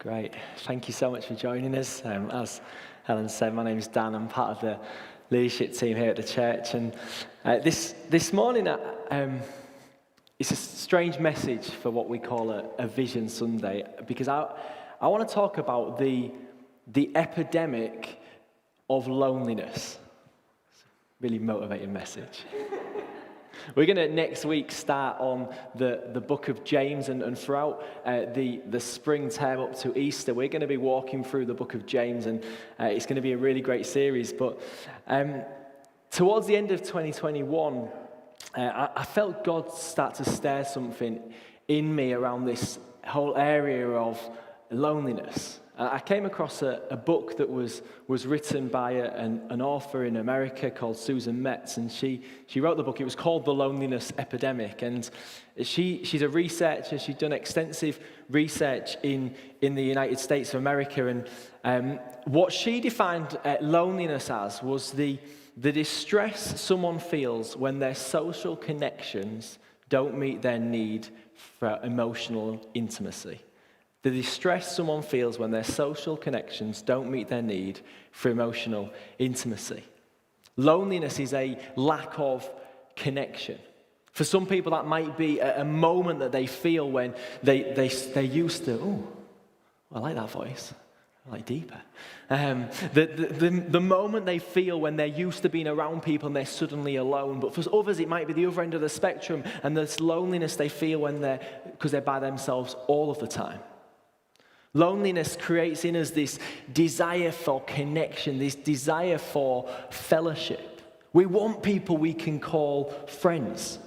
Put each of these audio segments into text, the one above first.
Great. Thank you so much for joining us. As Helen said, my name is Dan. I'm part of the leadership team here at the church. And this morning, it's a strange message for what we call a Vision Sunday, because I want to talk about the epidemic of loneliness. It's a really motivating message. We're going to next week start on the book of James, and throughout the spring term up to Easter, we're going to be walking through the book of James, and it's going to be a really great series. But towards the end of 2021, I felt God start to stir something in me around this whole area of loneliness. I came across a book that was written by an author in America called Susan Metz, and she wrote the book. It was called The Loneliness Epidemic, and she's a researcher. She's done extensive research in the United States of America, and what she defined loneliness as was the distress someone feels when their social connections don't meet their need for emotional intimacy. The distress someone feels when their social connections don't meet their need for emotional intimacy. Loneliness is a lack of connection. For some people, that might be a moment that they feel when they used to, oh, I like that voice. I like deeper. The moment they feel when they're used to being around people and they're suddenly alone. But for others, it might be the other end of the spectrum, and this loneliness they feel because they're by themselves all of the time. Loneliness creates in us this desire for connection, this desire for fellowship. We want people we can call friends.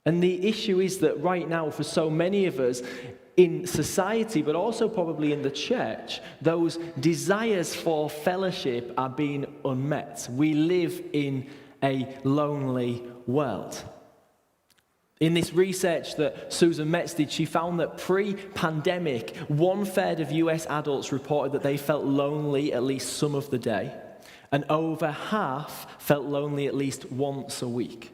And the issue is that right now, for so many of us in society, but also probably in the church, those desires for fellowship are being unmet. We live in a lonely world. In this research that Susan Metz did, she found that pre-pandemic, 1/3 of US adults reported that they felt lonely at least some of the day, and over half felt lonely at least once a week.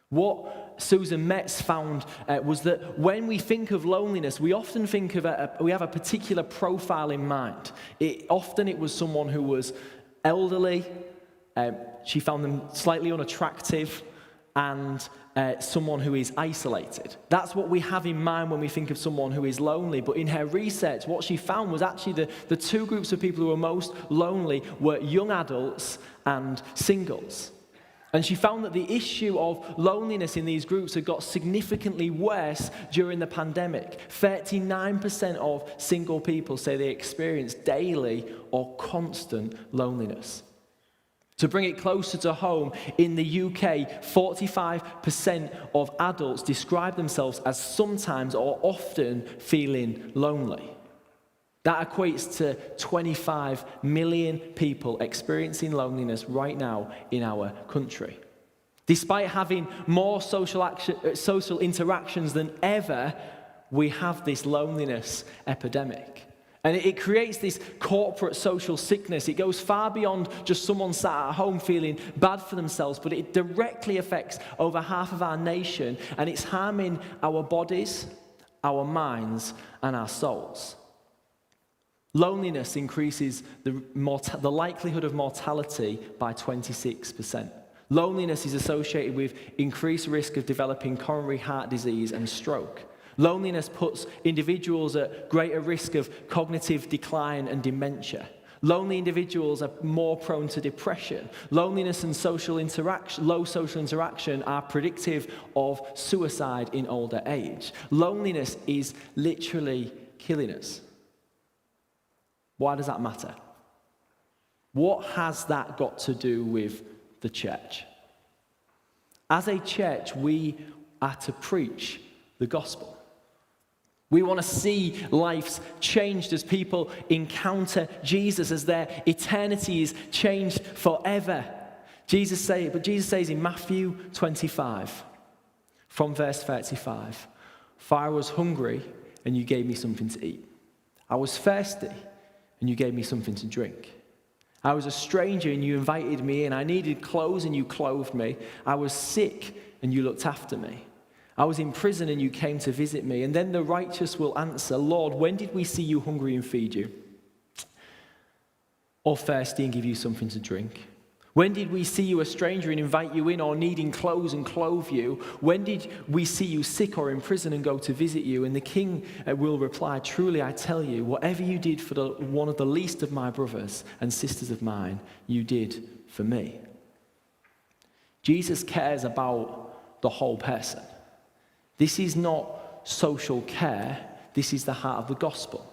What Susan Metz found was that when we think of loneliness, we often think of we have a particular profile in mind. Often it was someone who was elderly. She found them slightly unattractive, and someone who is isolated. That's what we have in mind when we think of someone who is lonely. But in her research, what she found was actually the two groups of people who were most lonely were young adults and singles. And she found that the issue of loneliness in these groups had got significantly worse during the pandemic. 39% of single people say they experience daily or constant loneliness. To bring it closer to home, in the UK, 45% of adults describe themselves as sometimes or often feeling lonely. That equates to 25 million people experiencing loneliness right now in our country. Despite having more social interactions than ever, we have this loneliness epidemic. And it creates this corporate social sickness. It goes far beyond just someone sat at home feeling bad for themselves, but it directly affects over half of our nation, and it's harming our bodies, our minds, and our souls. Loneliness increases the likelihood of mortality by 26%. Loneliness is associated with increased risk of developing coronary heart disease and stroke. Loneliness puts individuals at greater risk of cognitive decline and dementia. Lonely individuals are more prone to depression. Loneliness and low social interaction are predictive of suicide in older age. Loneliness is literally killing us. Why does that matter? What has that got to do with the church? As a church, we are to preach the gospel. We want to see lives changed as people encounter Jesus, as their eternity is changed forever. Jesus says in Matthew 25, from verse 35, "For I was hungry, and you gave me something to eat. I was thirsty, and you gave me something to drink. I was a stranger, and you invited me in. I needed clothes, and you clothed me. I was sick, and you looked after me. I was in prison and you came to visit me. And then the righteous will answer, Lord, when did we see you hungry and feed you? Or thirsty and give you something to drink? When did we see you a stranger and invite you in, or needing clothes and clothe you? When did we see you sick or in prison and go to visit you? And the king will reply, truly I tell you, whatever you did for one of the least of my brothers and sisters of mine, you did for me. Jesus cares about the whole person. This is not social care, this is the heart of the gospel.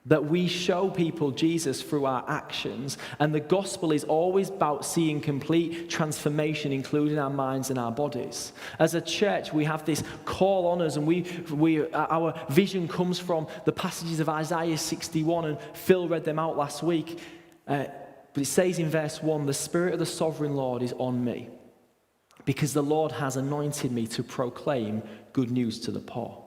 That we show people Jesus through our actions, and the gospel is always about seeing complete transformation, including our minds and our bodies. As a church, we have this call on us, and our vision comes from the passages of Isaiah 61, and Phil read them out last week. But it says in verse 1, the Spirit of the Sovereign Lord is on me, because the Lord has anointed me to proclaim good news to the poor.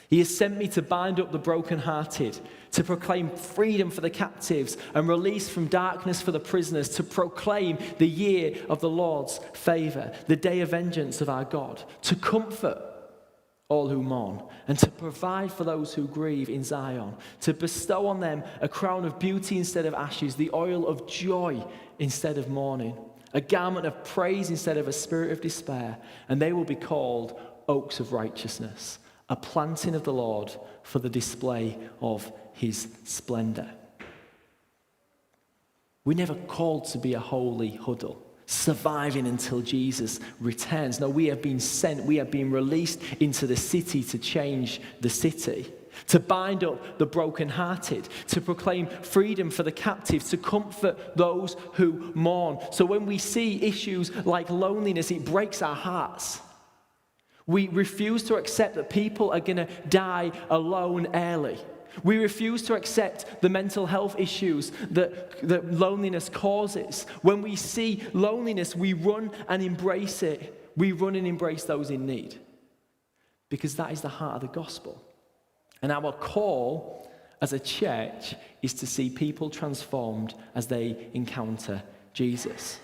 He has sent me to bind up the brokenhearted, to proclaim freedom for the captives and release from darkness for the prisoners, to proclaim the year of the Lord's favor, the day of vengeance of our God, to comfort all who mourn, and to provide for those who grieve in Zion, to bestow on them a crown of beauty instead of ashes, the oil of joy instead of mourning, a garment of praise instead of a spirit of despair, and they will be called oaks of righteousness, a planting of the Lord for the display of his splendor. We're never called to be a holy huddle, surviving until Jesus returns. No, we have been sent, we have been released into the city to change the city, to bind up the brokenhearted, to proclaim freedom for the captives, to comfort those who mourn. So when we see issues like loneliness, it breaks our hearts. We refuse to accept that people are going to die alone early. We refuse to accept the mental health issues that loneliness causes. When we see loneliness, we run and embrace it. We run and embrace those in need, because that is the heart of the gospel. And our call as a church is to see people transformed as they encounter Jesus.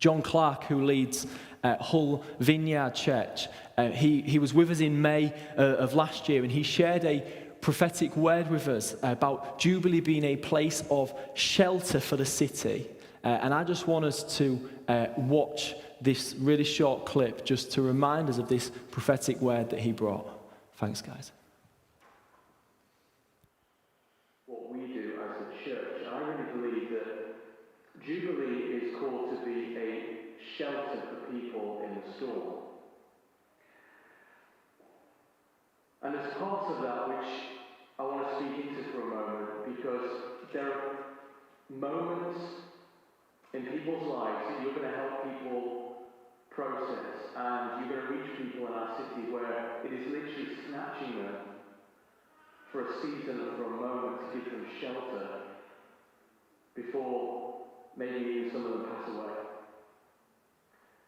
John Clark, who leads Hull Vineyard Church, he was with us in May of last year, and he shared a prophetic word with us about Jubilee being a place of shelter for the city. And I just want us to watch this really short clip just to remind us of this prophetic word that he brought. Thanks, guys. What we do as a church, I really believe that Jubilee is called to be a shelter for people in the storm. And as part of that, which I want to speak into for a moment, because there are moments in people's lives that you're going to help people process, and you're going to reach people in our city where it is literally snatching them for a season or for a moment to give them shelter before maybe even some of them pass away.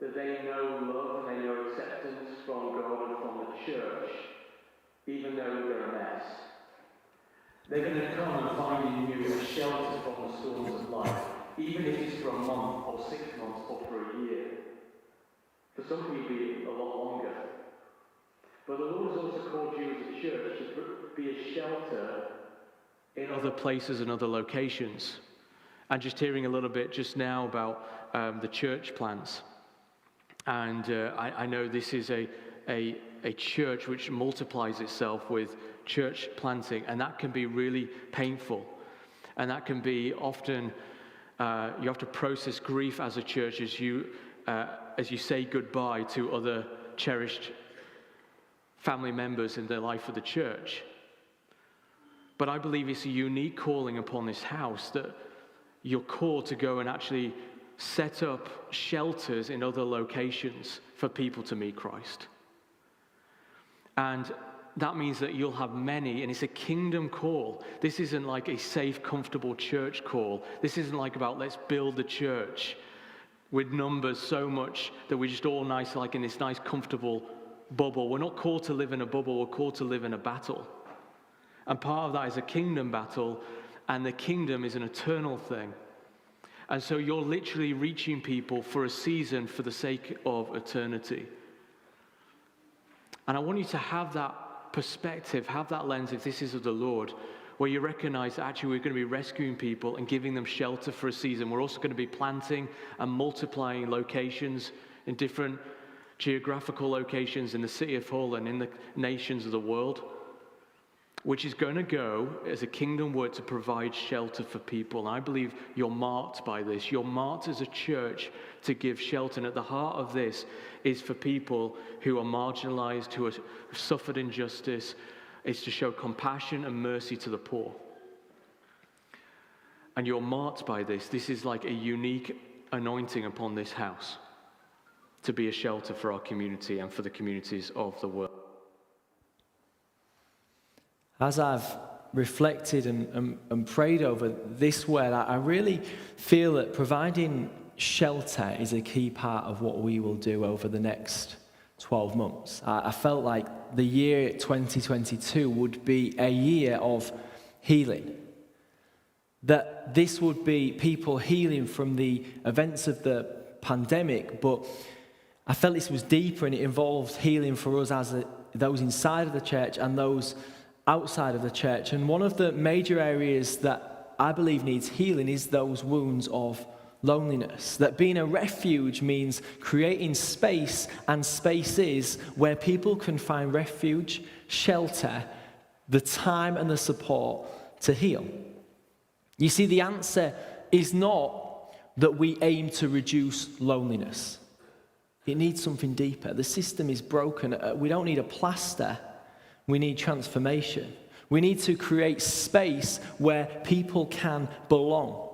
That they know love and they know acceptance from God and from the church, even though they're a mess. They're going to come and find in you a shelter from the storms of life, even if it's for a month or 6 months or for a year. For some people, it'll be a lot longer. But the Lord has also called you as a church to be a shelter in other places and other locations. And just hearing a little bit just now about the church plants. And I know this is a church which multiplies itself with church planting, and that can be really painful. And that can be often, you have to process grief as a church as you say goodbye to other cherished family members in the life of the church. But I believe it's a unique calling upon this house, that you're called to go and actually set up shelters in other locations for people to meet Christ. And that means that you'll have many, and it's a kingdom call. This isn't like a safe, comfortable church call. This isn't like about let's build the church with numbers so much that we're just all nice, like in this nice, comfortable bubble. We're not called to live in a bubble, we're called to live in a battle. And part of that is a kingdom battle, and the kingdom is an eternal thing. And so you're literally reaching people for a season for the sake of eternity. And I want you to have that perspective, have that lens, if this is of the Lord, where you recognize that actually we're going to be rescuing people and giving them shelter for a season. We're also going to be planting and multiplying locations in different geographical locations in the city of Hull and in the nations of the world, which is going to go as a kingdom work to provide shelter for people. And I believe you're marked by this. You're marked as a church to give shelter. And at the heart of this is for people who are marginalized, who have suffered injustice. It's to show compassion and mercy to the poor. And you're marked by this. This is like a unique anointing upon this house to be a shelter for our community and for the communities of the world. As I've reflected and prayed over this word, I really feel that providing shelter is a key part of what we will do over the next 12 months. I felt like the year 2022 would be a year of healing. That this would be people healing from the events of the pandemic, but I felt this was deeper and it involved healing for us as those inside of the church and those outside of the church. And one of the major areas that I believe needs healing is those wounds of loneliness. That being a refuge means creating space and spaces where people can find refuge, shelter, the time and the support to heal. You see, the answer is not that we aim to reduce loneliness. It needs something deeper. The system is broken. We don't need a plaster. We need transformation. We need to create space where people can belong,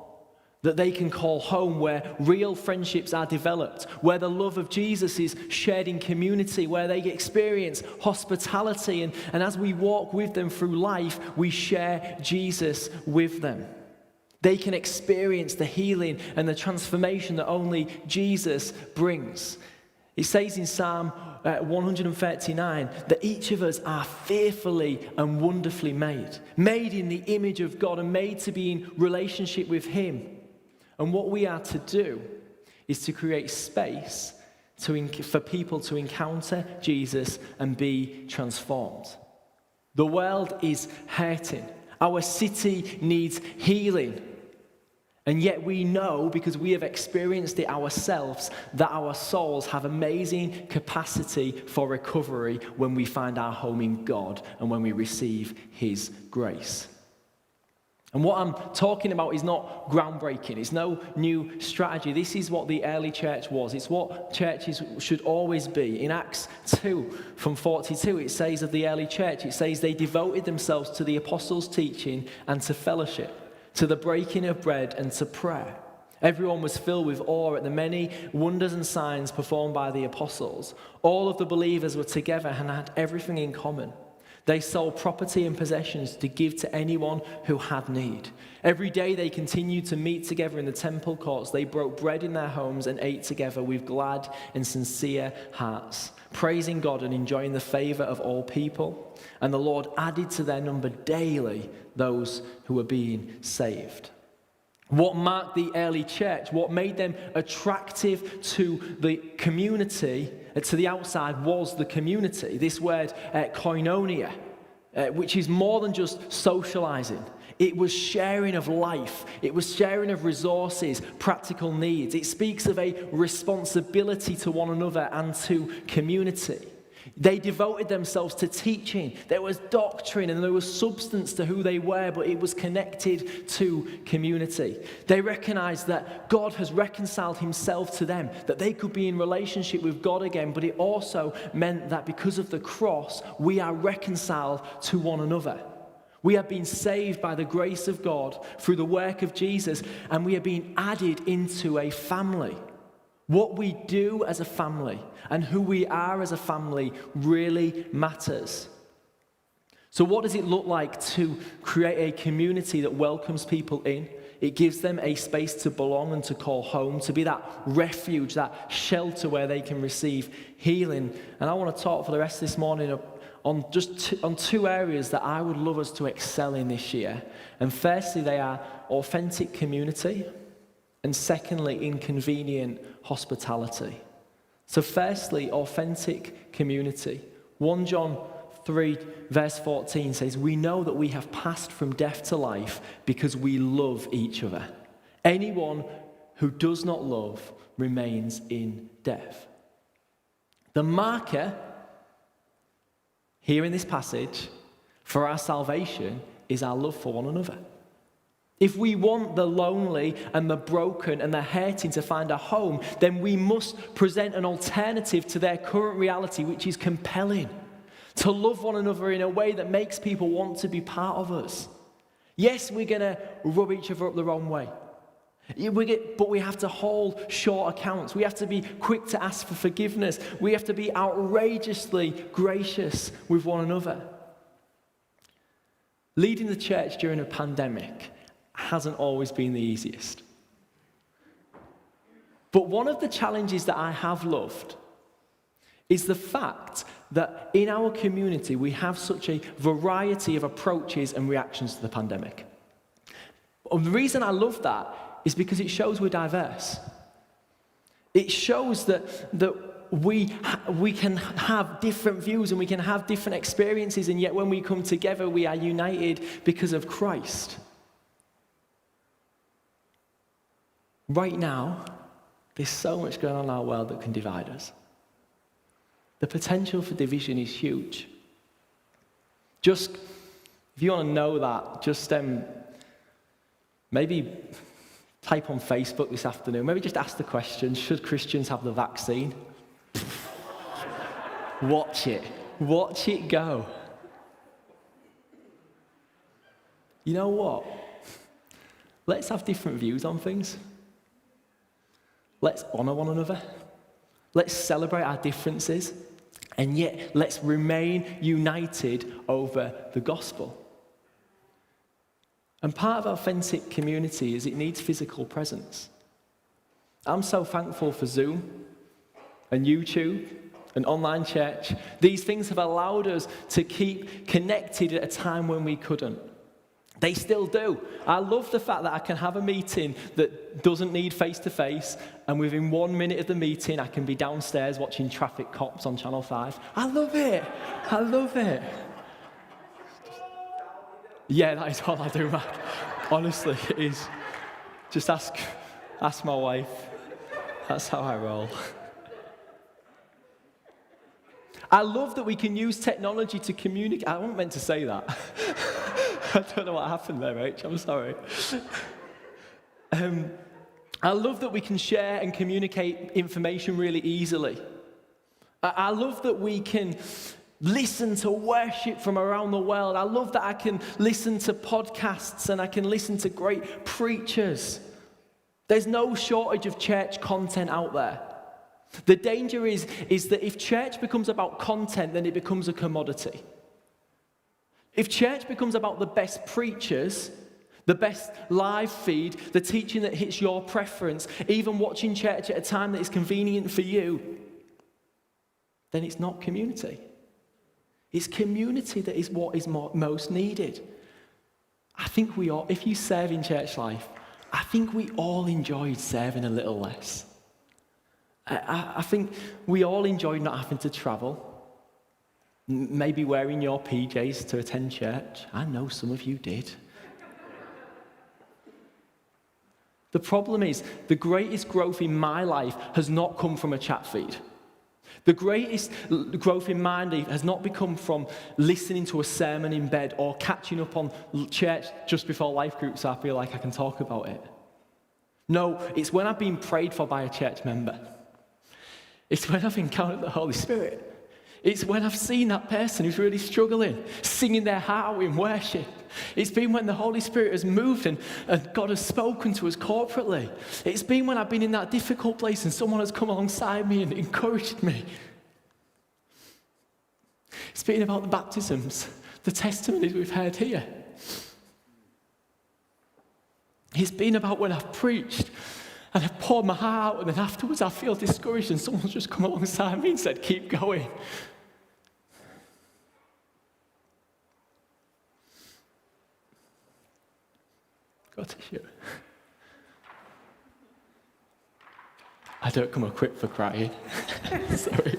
that they can call home, where real friendships are developed, where the love of Jesus is shared in community, where they experience hospitality, and as we walk with them through life, we share Jesus with them. They can experience the healing and the transformation that only Jesus brings. It says in Psalm 139 that each of us are fearfully and wonderfully made in the image of God and made to be in relationship with Him. And what we are to do is to create space for people to encounter Jesus and be transformed. The world is hurting. Our city needs healing. And yet we know, because we have experienced it ourselves, that our souls have amazing capacity for recovery when we find our home in God and when we receive His grace. And what I'm talking about is not groundbreaking. It's no new strategy. This is what the early church was. It's what churches should always be. In Acts 2 from 42, it says of the early church, it says they devoted themselves to the apostles' teaching and to fellowship, to the breaking of bread and to prayer. Everyone was filled with awe at the many wonders and signs performed by the apostles. All of the believers were together and had everything in common. They sold property and possessions to give to anyone who had need. Every day they continued to meet together in the temple courts. They broke bread in their homes and ate together with glad and sincere hearts, praising God and enjoying the favor of all people. And the Lord added to their number daily those who were being saved. What marked the early church, what made them attractive to the community, to the outside, was the community. This word, koinonia, which is more than just socializing. It was sharing of life. It was sharing of resources, practical needs. It speaks of a responsibility to one another and to community. They devoted themselves to teaching. There was doctrine and there was substance to who they were, but it was connected to community. They recognized that God has reconciled Himself to them, that they could be in relationship with God again, but it also meant that because of the cross, we are reconciled to one another. We have been saved by the grace of God through the work of Jesus, and we are being added into a family. What we do as a family and who we are as a family really matters. So what does it look like to create a community that welcomes people in? It gives them a space to belong and to call home, to be that refuge, that shelter where they can receive healing. And I want to talk for the rest of this morning on two areas that I would love us to excel in this year. And firstly, they are authentic community, and secondly, inconvenient hospitality. So firstly, authentic community. 1 John 3 verse 14 says, we know that we have passed from death to life because we love each other. Anyone who does not love remains in death. The marker here in this passage for our salvation is our love for one another. If we want the lonely and the broken and the hurting to find a home, then we must present an alternative to their current reality, which is compelling. To love one another in a way that makes people want to be part of us. Yes, we're going to rub each other up the wrong way. But we have to hold short accounts. We have to be quick to ask for forgiveness. We have to be outrageously gracious with one another. Leading the church during a pandemic hasn't always been the easiest. But one of the challenges that I have loved is the fact that in our community we have such a variety of approaches and reactions to the pandemic. And the reason I love that is because it shows we're diverse. It shows that we can have different views and we can have different experiences, and yet when we come together we are united because of Christ. Right now, there's so much going on in our world that can divide us. The potential for division is huge. Just, if you want to know that, just maybe type on Facebook this afternoon, maybe just ask the question, should Christians have the vaccine? Watch it go. You know what? Let's have different views on things. Let's honor one another. Let's celebrate our differences. And yet, let's remain united over the gospel. And part of authentic community is it needs physical presence. I'm so thankful for Zoom and YouTube and online church. These things have allowed us to keep connected at a time when we couldn't. They still do. I love the fact that I can have a meeting that doesn't need face-to-face, and within 1 minute of the meeting, I can be downstairs watching Traffic Cops on Channel 5. I love it. I love it. Yeah, that is all I do, Mac. Honestly, it is. Just ask my wife. That's how I roll. I love that we can use technology to communicate. I wasn't meant to say that. I don't know what happened there, Rach. I'm sorry. I love that we can share and communicate information really easily. I love that we can listen to worship from around the world. I love that I can listen to podcasts and I can listen to great preachers. There's no shortage of church content out there. The danger is that if church becomes about content, then it becomes a commodity. If church becomes about the best preachers, the best live feed, the teaching that hits your preference, even watching church at a time that is convenient for you, then it's not community. It's community that is what is most needed. I think we all, if you serve in church life, I think we all enjoyed serving a little less. I think we all enjoyed not having to travel. Maybe wearing your PJs to attend church. I know some of you did. The problem is, the greatest growth in my life has not come from a chat feed. The greatest growth in my life has not become from listening to a sermon in bed or catching up on church just before life groups so I feel like I can talk about it. No, it's when I've been prayed for by a church member. It's when I've encountered the Holy Spirit. It's when I've seen that person who's really struggling, singing their heart out in worship. It's been when the Holy Spirit has moved and God has spoken to us corporately. It's been when I've been in that difficult place and someone has come alongside me and encouraged me. It's been about the baptisms, the testimonies we've heard here. It's been about when I've preached and I've poured my heart out, and then afterwards I feel discouraged and someone's just come alongside me and said, keep going. Got tissue. I don't come equipped for crying. Sorry.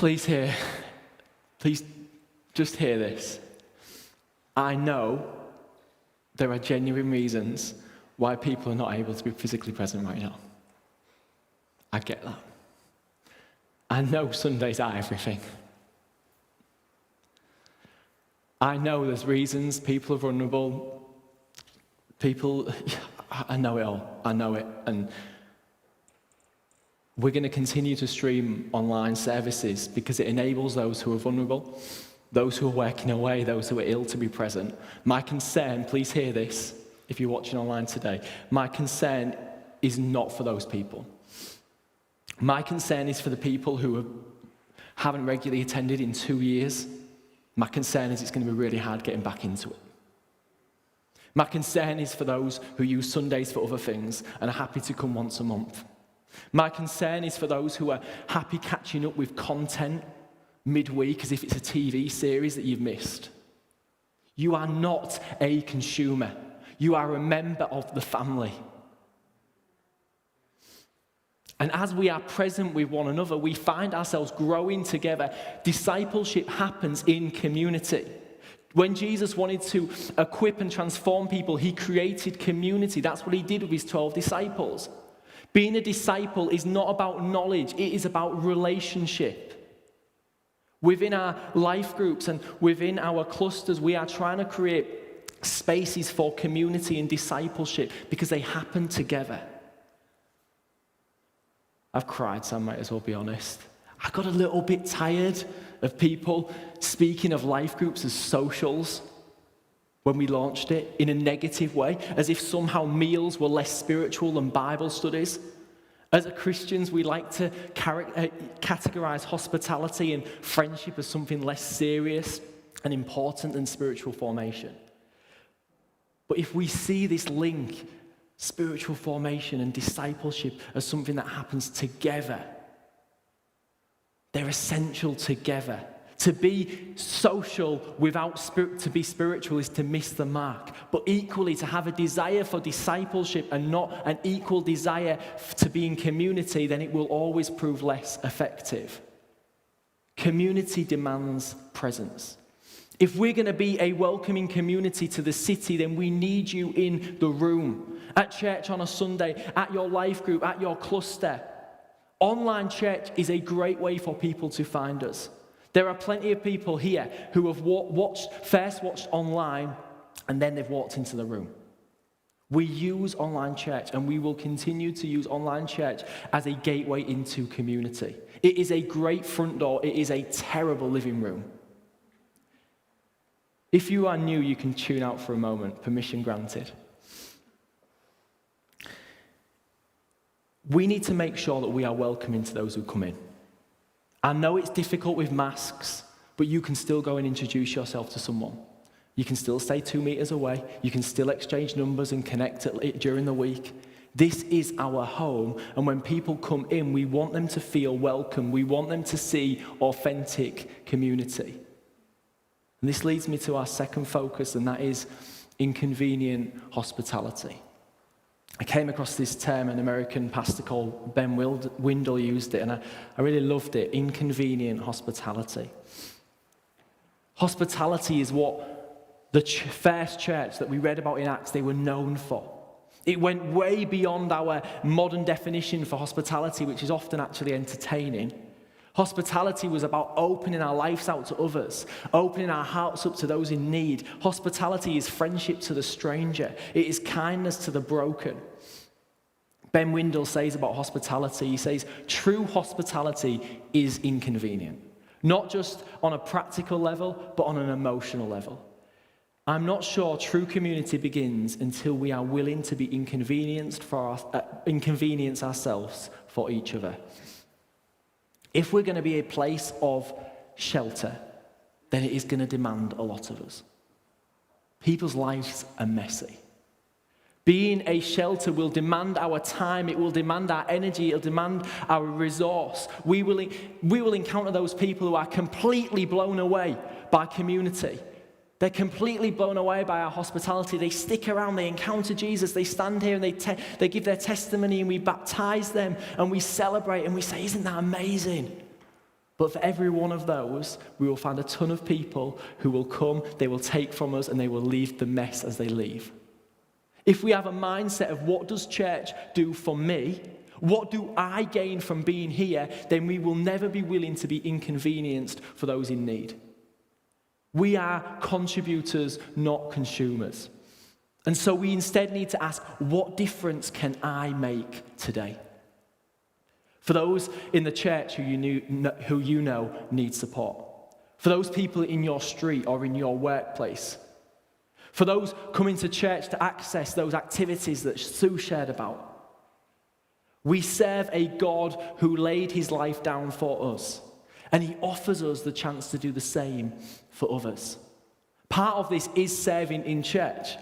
Please just hear this. I know there are genuine reasons why people are not able to be physically present right now. I get that. I know Sundays are everything. I know there's reasons people are vulnerable. I know it all. I know it. And we're going to continue to stream online services because it enables those who are vulnerable, those who are working away, those who are ill to be present. My concern, please hear this, if you're watching online today, my concern is not for those people. My concern is for the people who haven't regularly attended in 2 years. My concern is it's going to be really hard getting back into it. My concern is for those who use Sundays for other things and are happy to come once a month. My concern is for those who are happy catching up with content midweek as if it's a TV series that you've missed. You are not a consumer. You are a member of the family. And as we are present with one another, we find ourselves growing together. Discipleship happens in community. When Jesus wanted to equip and transform people, he created community. That's what he did with his 12 disciples. Being a disciple is not about knowledge, it is about relationship. Within our life groups and within our clusters, we are trying to create spaces for community and discipleship because they happen together. I've cried, so I might as well be honest. I got a little bit tired of people speaking of life groups as socials when we launched it in a negative way, as if somehow meals were less spiritual than Bible studies. As Christians, we like to categorize hospitality and friendship as something less serious and important than spiritual formation. But if we see this link, spiritual formation and discipleship, as something that happens together, they're essential together. To be social without to be spiritual is to miss the mark. But equally, to have a desire for discipleship and not an equal desire to be in community, then it will always prove less effective. Community demands presence. If we're going to be a welcoming community to the city, then we need you in the room. At church on a Sunday, at your life group, at your cluster. Online church is a great way for people to find us. There are plenty of people here who have first watched online and then they've walked into the room. We use online church and we will continue to use online church as a gateway into community. It is a great front door. It is a terrible living room. If you are new, you can tune out for a moment. Permission granted. We need to make sure that we are welcoming to those who come in. I know it's difficult with masks, but you can still go and introduce yourself to someone. You can still stay 2 meters away. You can still exchange numbers and connect during the week. This is our home, and when people come in, we want them to feel welcome. We want them to see authentic community. And this leads me to our second focus, and that is inconvenient hospitality. I came across this term, an American pastor called Ben Windle used it, and I really loved it, inconvenient hospitality. Hospitality is what the first church that we read about in Acts, they were known for. It went way beyond our modern definition for hospitality, which is often actually entertaining. Hospitality was about opening our lives out to others, opening our hearts up to those in need. Hospitality is friendship to the stranger. It is kindness to the broken. Ben Windle says about hospitality, he says, true hospitality is inconvenient. Not just on a practical level, but on an emotional level. I'm not sure true community begins until we are willing to be inconvenienced ourselves for each other. If we're going to be a place of shelter, then it is going to demand a lot of us. People's lives are messy. Being a shelter will demand our time, it will demand our energy, it will demand our resource. We will encounter those people who are completely blown away by community. They're completely blown away by our hospitality. They stick around, they encounter Jesus, they stand here and they give their testimony and we baptize them and we celebrate and we say, isn't that amazing? But for every one of those, we will find a ton of people who will come, they will take from us, and they will leave the mess as they leave. If we have a mindset of what does church do for me, what do I gain from being here, then we will never be willing to be inconvenienced for those in need. We are contributors, not consumers. And so we instead need to ask, what difference can I make today? For those in the church who you know need support. For those people in your street or in your workplace. For those coming to church to access those activities that Sue shared about. We serve a God who laid his life down for us. And he offers us the chance to do the same for others. Part of this is serving in church.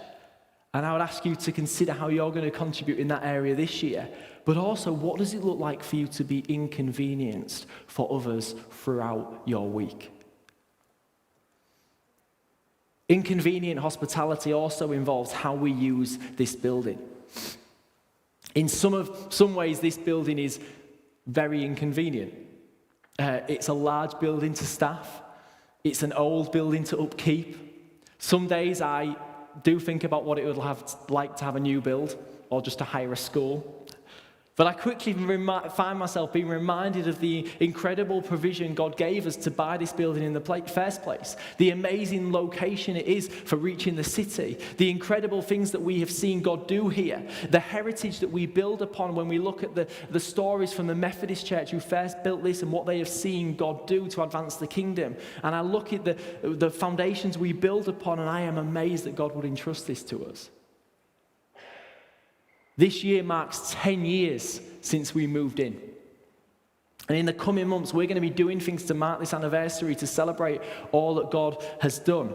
And I would ask you to consider how you're going to contribute in that area this year. But also, what does it look like for you to be inconvenienced for others throughout your week? Inconvenient hospitality also involves how we use this building. In some ways, this building is very inconvenient. It's a large building to staff. It's an old building to upkeep. Some days I do think about what it would like to have a new build or just to hire a school. But I quickly find myself being reminded of the incredible provision God gave us to buy this building in the first place. The amazing location it is for reaching the city. The incredible things that we have seen God do here. The heritage that we build upon when we look at the stories from the Methodist Church who first built this and what they have seen God do to advance the kingdom. And I look at the foundations we build upon, and I am amazed that God would entrust this to us. This year marks 10 years since we moved in. And in the coming months, we're going to be doing things to mark this anniversary, to celebrate all that God has done.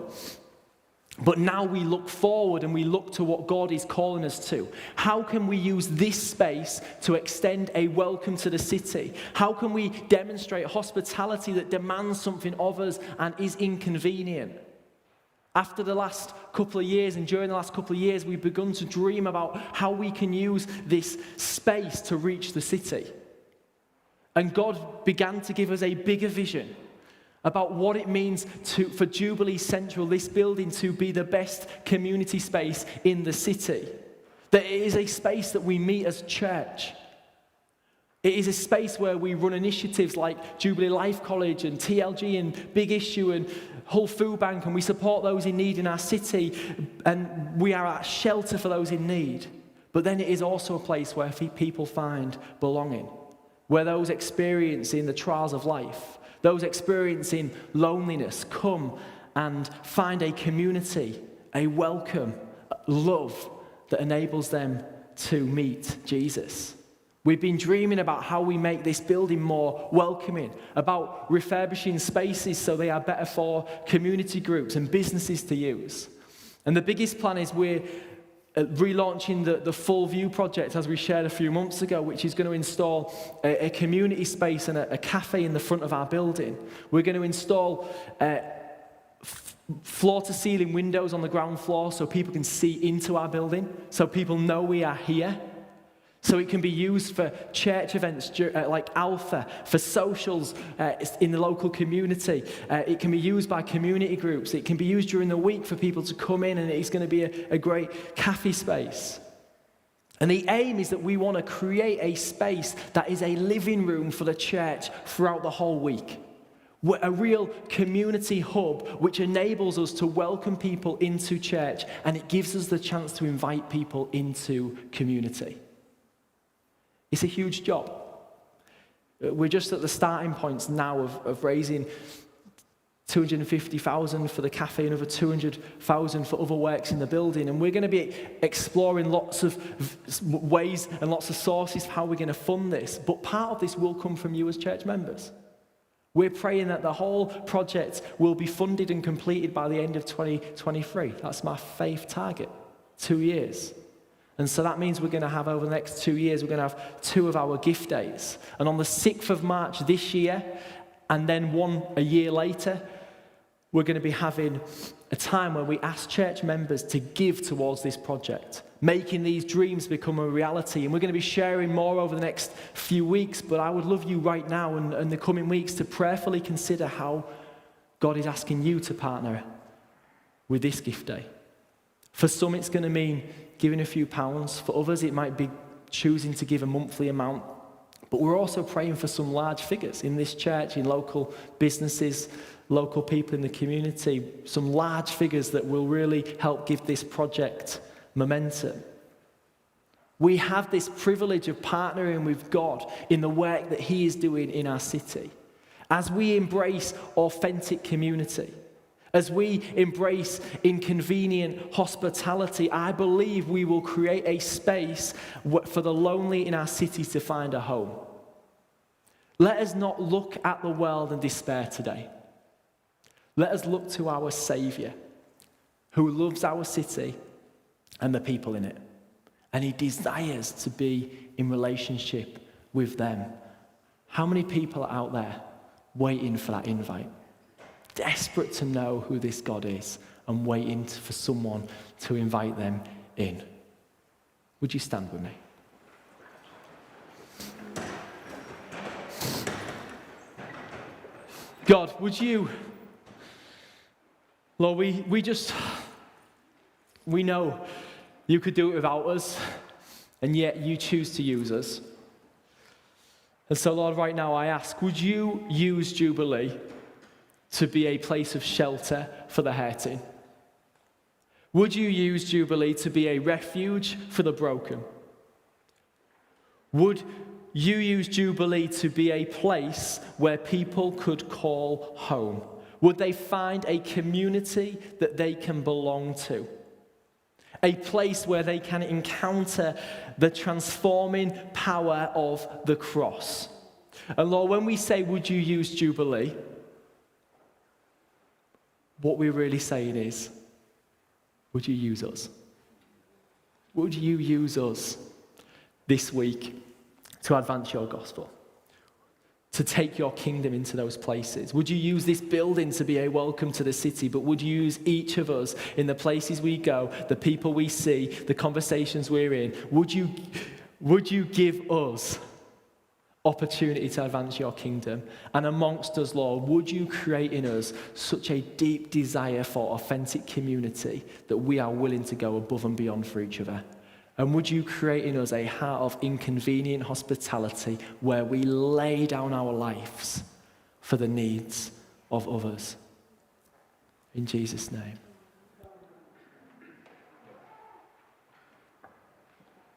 But now we look forward and we look to what God is calling us to. How can we use this space to extend a welcome to the city? How can we demonstrate hospitality that demands something of us and is inconvenient? After the last couple of years and during the last couple of years, we've begun to dream about how we can use this space to reach the city. And God began to give us a bigger vision about what it means for Jubilee Central, this building, to be the best community space in the city. That it is a space that we meet as church. It is a space where we run initiatives like Jubilee Life College and TLG and Big Issue and Hull Food Bank, and we support those in need in our city, and we are a shelter for those in need. But then it is also a place where people find belonging, where those experiencing the trials of life, those experiencing loneliness, come and find a community, a welcome, love that enables them to meet Jesus. We've been dreaming about how we make this building more welcoming, about refurbishing spaces so they are better for community groups and businesses to use. And the biggest plan is we're relaunching the Full View project, as we shared a few months ago, which is going to install a community space and a cafe in the front of our building. We're going to install floor-to-ceiling windows on the ground floor so people can see into our building, so people know we are here. So it can be used for church events like Alpha, for socials in the local community. It can be used by community groups. It can be used during the week for people to come in, and it's going to be a great cafe space. And the aim is that we want to create a space that is a living room for the church throughout the whole week. A real community hub which enables us to welcome people into church, and it gives us the chance to invite people into community. It's a huge job. We're just at the starting points now of raising 250,000 for the cafe and over 200,000 for other works in the building. And we're going to be exploring lots of ways and lots of sources for how we're going to fund this. But part of this will come from you as church members. We're praying that the whole project will be funded and completed by the end of 2023. That's my faith target, 2 years. And so that means we're going to have, over the next 2 years, we're going to have 2 of our gift days. And on the 6th of March this year, and then one a year later, we're going to be having a time where we ask church members to give towards this project, making these dreams become a reality. And we're going to be sharing more over the next few weeks, but I would love you right now and the coming weeks to prayerfully consider how God is asking you to partner with this gift day. For some, it's going to mean giving a few pounds. For others, it might be choosing to give a monthly amount. But we're also praying for some large figures in this church, in local businesses, local people in the community, some large figures that will really help give this project momentum. We have this privilege of partnering with God in the work that He is doing in our city. As we embrace authentic community, as we embrace inconvenient hospitality, I believe we will create a space for the lonely in our city to find a home. Let us not look at the world and despair today. Let us look to our Saviour, who loves our city and the people in it. And He desires to be in relationship with them. How many people are out there waiting for that invite? Desperate to know who this God is and waiting for someone to invite them in. Would you stand with me? God, would you, Lord, we know you could do it without us, and yet you choose to use us. And so, Lord, right now I ask, would you use Jubilee to be a place of shelter for the hurting? Would you use Jubilee to be a refuge for the broken? Would you use Jubilee to be a place where people could call home? Would they find a community that they can belong to? A place where they can encounter the transforming power of the cross. And Lord, when we say, would you use Jubilee? What we're really saying is, would you use us? Would you use us this week to advance your gospel? To take your kingdom into those places? Would you use this building to be a welcome to the city? But would you use each of us in the places we go, the people we see, the conversations we're in? Would you give us opportunity to advance your kingdom? And amongst us, Lord, would you create in us such a deep desire for authentic community that we are willing to go above and beyond for each other? And would you create in us a heart of inconvenient hospitality where we lay down our lives for the needs of others? In Jesus' name.